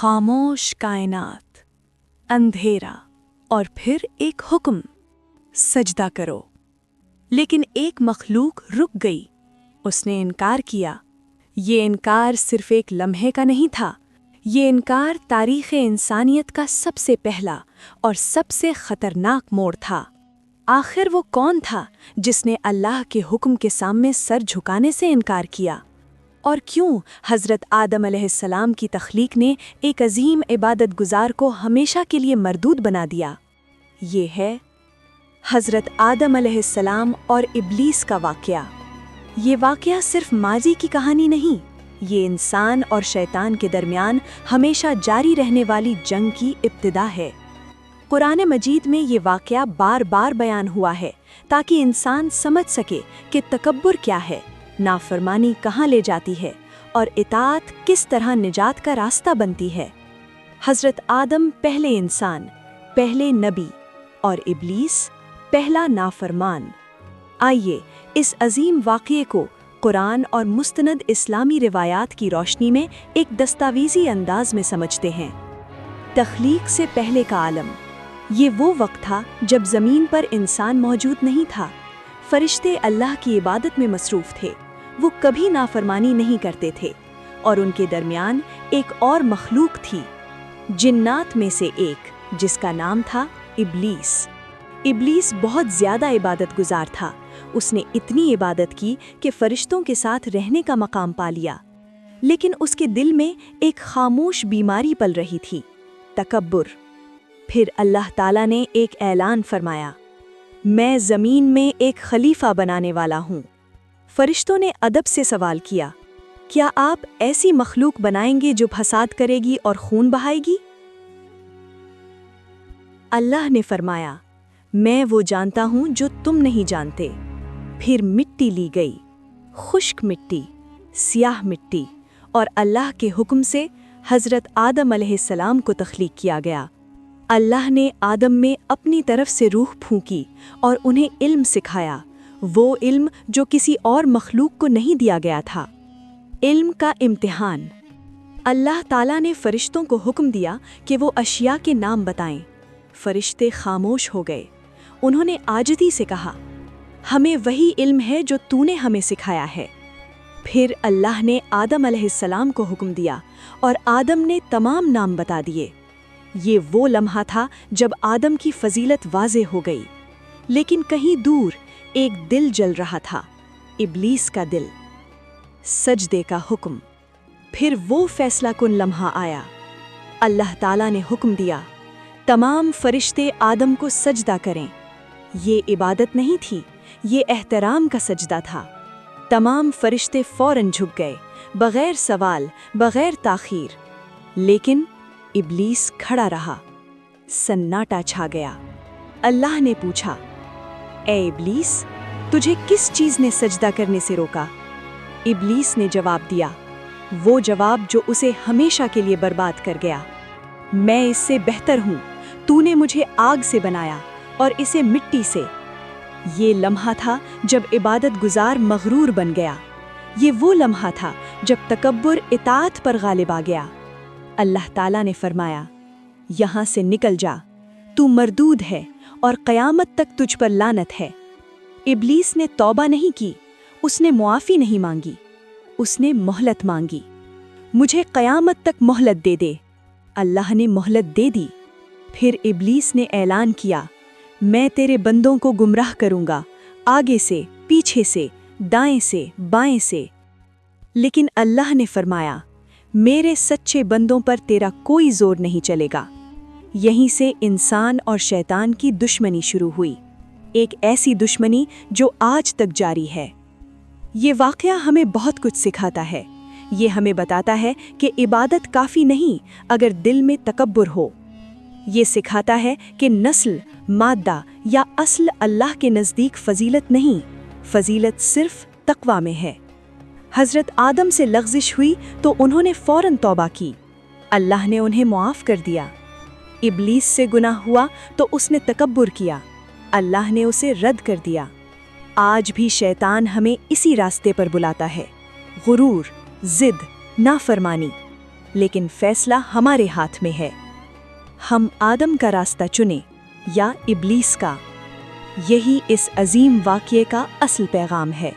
खामोश कायनात, अंधेरा और फिर एक हुक्म, सजदा करो। लेकिन एक मखलूक रुक गई, उसने इनकार किया। ये इनकार सिर्फ एक लम्हे का नहीं था, ये इनकार तारीख़ इंसानियत का सबसे पहला और सबसे ख़तरनाक मोड़ था। आखिर वो कौन था जिसने अल्लाह के हुक्म के सामने सर झुकाने से इनकार किया? और क्यों हज़रत आदम अलैहिस्सलाम की तख्लीक ने एक अजीम इबादत गुजार को हमेशा के लिए मरदूद बना दिया? ये है हज़रत आदम अलैहिस्सलाम और इब्लीस का वाक़या। ये वाक़या सिर्फ माजी की कहानी नहीं, ये इंसान और शैतान के दरमियान हमेशा जारी रहने वाली जंग की इब्तिदा है। कुरान मजीद में ये वाक़या बार बार बयान हुआ है ताकि इंसान समझ सके कि तकब्बुर क्या है, नाफरमानी कहाँ ले जाती है और इताअत किस तरह निजात का रास्ता बनती है। हज़रत आदम पहले इंसान, पहले नबी और इब्लीस पहला नाफरमान। आइए इस अजीम वाक़ये को कुरान और मुस्तनद इस्लामी रिवायात की रोशनी में एक दस्तावेज़ी अंदाज में समझते हैं। तख्लीक से पहले का आलम, ये वो वक्त था जब ज़मीन पर इंसान मौजूद नहीं था। फरिश्ते अल्लाह की इबादत में मसरूफ़ थे, वो कभी नाफरमानी नहीं करते थे। और उनके दरमियान एक और मखलूक थी, जिन्नात में से एक, जिसका नाम था इब्लीस। इब्लीस बहुत ज़्यादा इबादत गुजार था। उसने इतनी इबादत की कि फरिश्तों के साथ रहने का मकाम पा लिया। लेकिन उसके दिल में एक खामोश बीमारी पल रही थी, तकब्बुर। फिर अल्लाह ताला ने एक ऐलान फरमाया, मैं ज़मीन में एक खलीफा बनाने वाला हूँ। फरिश्तों ने अदब से सवाल किया, क्या आप ऐसी मखलूक बनाएंगे जो फसाद करेगी और खून बहाएगी? अल्लाह ने फरमाया, मैं वो जानता हूँ जो तुम नहीं जानते। फिर मिट्टी ली गई, खुश्क मिट्टी, सियाह मिट्टी, और अल्लाह के हुक्म से हज़रत आदम अलैहिस्सलाम को तख्लीक किया गया। अल्लाह ने आदम में अपनी तरफ से रूह फूंकी और उन्हें इल्म सिखाया, वो इल्म जो किसी और मखलूक को नहीं दिया गया था। इल्म का इम्तिहान। अल्लाह ताला ने फरिश्तों को हुक्म दिया कि वो अशिया के नाम बताएं। फरिश्ते खामोश हो गए। उन्होंने आजिज़ी से कहा, हमें वही इल्म है जो तूने हमें सिखाया है। फिर अल्लाह ने आदम अलैहिस्सलाम को हुक्म दिया और आदम ने तमाम नाम बता दिए। ये वो लम्हा था जब आदम की फजीलत वाज़े हो गई। लेकिन कहीं दूर एक दिल जल रहा था, इब्लीस का दिल। सजदे का हुक्म। फिर वो फैसला कुन लम्हा आया। अल्लाह ताला ने हुक्म दिया, तमाम फरिश्ते आदम को सजदा करें। ये इबादत नहीं थी, ये एहतराम का सजदा था। तमाम फरिश्ते फौरन झुक गए, बग़ैर सवाल, बग़ैर ताख़ीर। लेकिन इब्लीस खड़ा रहा। सन्नाटा छा गया। अल्लाह ने पूछा, ए इब्लीस, तुझे किस चीज़ ने सजदा करने से रोका? इब्लीस ने जवाब दिया, वो जवाब जो उसे हमेशा के लिए बर्बाद कर गया, मैं इससे बेहतर हूँ। तूने मुझे आग से बनाया और इसे मिट्टी से। ये लम्हा था जब इबादत गुजार मगरूर बन गया। ये वो लम्हा था जब तकब्बुर इताअत पर गालिब आ गया। अल्लाह ताला ने फरमाया, यहाँ से निकल जा, तू मरदूद है और क़यामत तक तुझ पर लानत है। इब्लीस ने तौबा नहीं की, उसने मुआफ़ी नहीं मांगी, उसने मोहलत मांगी। मुझे क़यामत तक मोहलत दे दे। अल्लाह ने मोहलत दे दी। फिर इब्लीस ने ऐलान किया, मैं तेरे बंदों को गुमराह करूँगा, आगे से, पीछे से, दाएं से, बाएं से। लेकिन अल्लाह ने फरमाया, मेरे सच्चे बंदों पर तेरा कोई जोर नहीं चलेगा। यहीं से इंसान और शैतान की दुश्मनी शुरू हुई, एक ऐसी दुश्मनी जो आज तक जारी है। ये वाक़या हमें बहुत कुछ सिखाता है। ये हमें बताता है कि इबादत काफ़ी नहीं अगर दिल में तकब्बुर हो। ये सिखाता है कि नस्ल, मादा या अस्ल अल्लाह के नज़दीक फ़जीलत नहीं, फ़जीलत सिर्फ़ तक़वा में है। हज़रत आदम से लग़ज़िश हुई तो उन्होंने फ़ौरन तौबा की। अल्लाह ने उन्हें मुआफ़ कर दिया। इब्लीस से गुनाह हुआ तो उसने तकब्बुर किया, अल्लाह ने उसे रद्द कर दिया। आज भी शैतान हमें इसी रास्ते पर बुलाता है, गुरूर, ज़िद, नाफरमानी। لیکن فیصلہ ہمارے ہاتھ میں ہے۔ ہم آدم کا راستہ چنیں یا ابلیس کا؟ یہی اس عظیم واقعے کا اصل پیغام ہے۔